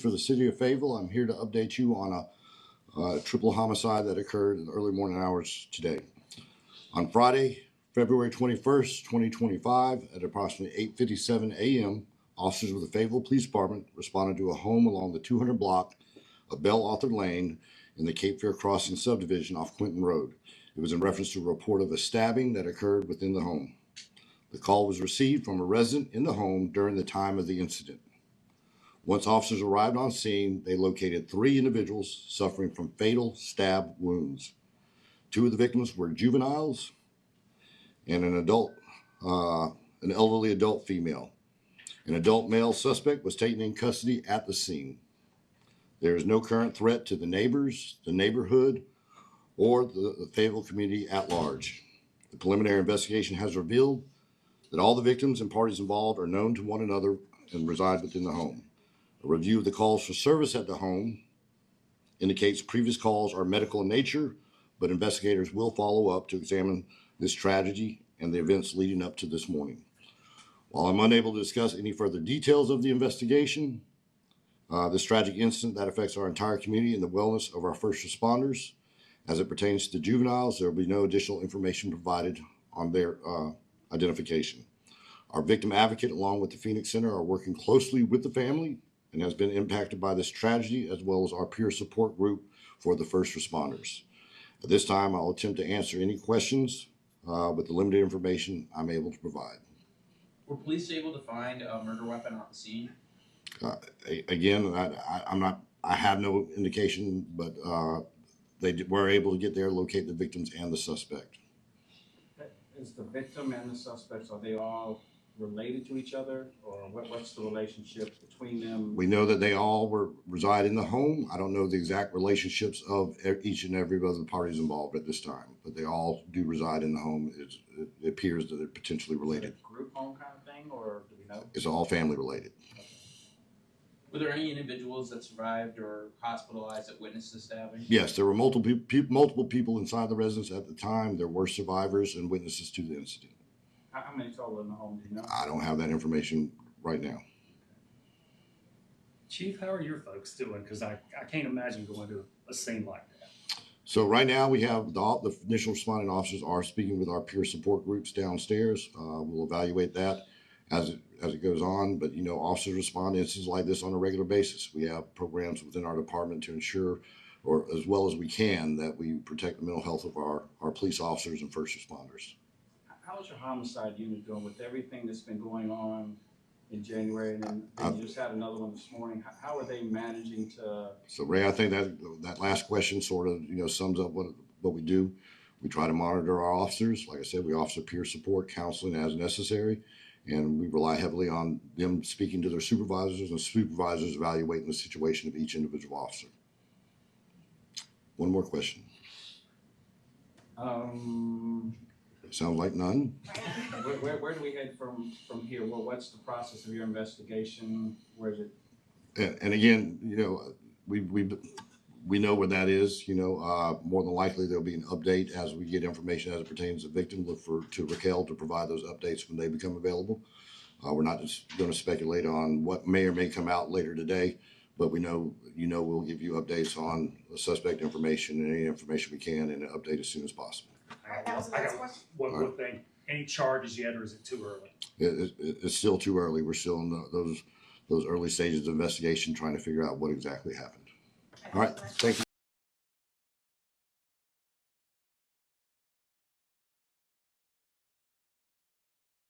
For the city of Fayetteville, I'm here to update you on a triple homicide that occurred in the early morning hours today. On Friday, February 21st, 2025, at approximately 8:57 a.m., officers with the Fayetteville Police Department responded to a home along the 200 block of Bell Arthur Lane in the Cape Fear Crossing subdivision off Quinton Road. It was in reference to a report of a stabbing that occurred within the home. The call was received from a resident in the home during the time of the incident. Once officers arrived on scene, they located 3 individuals suffering from fatal stab wounds. 2 of the victims were juveniles and an elderly adult female. An adult male suspect was taken in custody at the scene. There is no current threat to the neighbors, the neighborhood, or the Fayetteville community at large. The preliminary investigation has revealed that all the victims and parties involved are known to one another and reside within the home. A review of the calls for service at the home indicates previous calls are medical in nature, but investigators will follow up to examine this tragedy and the events leading up to this morning. While I'm unable to discuss any further details of the investigation, this tragic incident that affects our entire community and the wellness of our first responders, as it pertains to juveniles, there will be no additional information provided on their identification. Our victim advocate, along with the Phoenix Center, are working closely with the family and has been impacted by this tragedy, as well as our peer support group for the first responders. At this time, I'll attempt to answer any questions with the limited information I'm able to provide. Were police able to find a murder weapon on the scene? Again, I have no indication, but they were able to get there, locate the victims and the suspect. Is the victim and the suspects, are they all related to each other, or what's the relationship between them? We know that they all reside in the home. I don't know the exact relationships of each and every of the parties involved at this time, but they all do reside in the home. It appears that they're potentially related. Is it a group home kind of thing, or do we know? It's all family related. Were there any individuals that survived or hospitalized that witnessed the stabbing? Yes, there were multiple people inside the residence at the time. There were survivors and witnesses to the incident. How many total in the home, do you know? I don't have that information right now. Chief, how are your folks doing? Because I can't imagine going to a scene like that. So right now we have the initial responding officers are speaking with our peer support groups downstairs. We'll evaluate that as it goes on, but you know, officers respond to incidents like this on a regular basis. We have programs within our department to ensure, or as well as we can, that we protect the mental health of our police officers and first responders. How's your homicide unit doing with everything that's been going on in January, and then you just had another one this morning? How are they managing to? So Ray, I think that last question sort of, you know, sums up what we do. We try to monitor our officers. Like I said, we offer peer support, counseling as necessary, and we rely heavily on them speaking to their supervisors and supervisors evaluating the situation of each individual officer. One more question. Sounds like none. Where do we head from here? Well, what's the process of your investigation? Where is it? And again, you know, we know where that is. You know, more than likely there'll be an update as we get information as it pertains to the victim. Look to Raquel to provide those updates when they become available. We're not just going to speculate on what may or may come out later today, but we know, you know, we'll give you updates on the suspect information and any information we can, and an update as soon as possible. I got one more thing. Any charges yet, or is it too early? It's still too early. We're still in those early stages of investigation, trying to figure out what exactly happened. All right, thank you.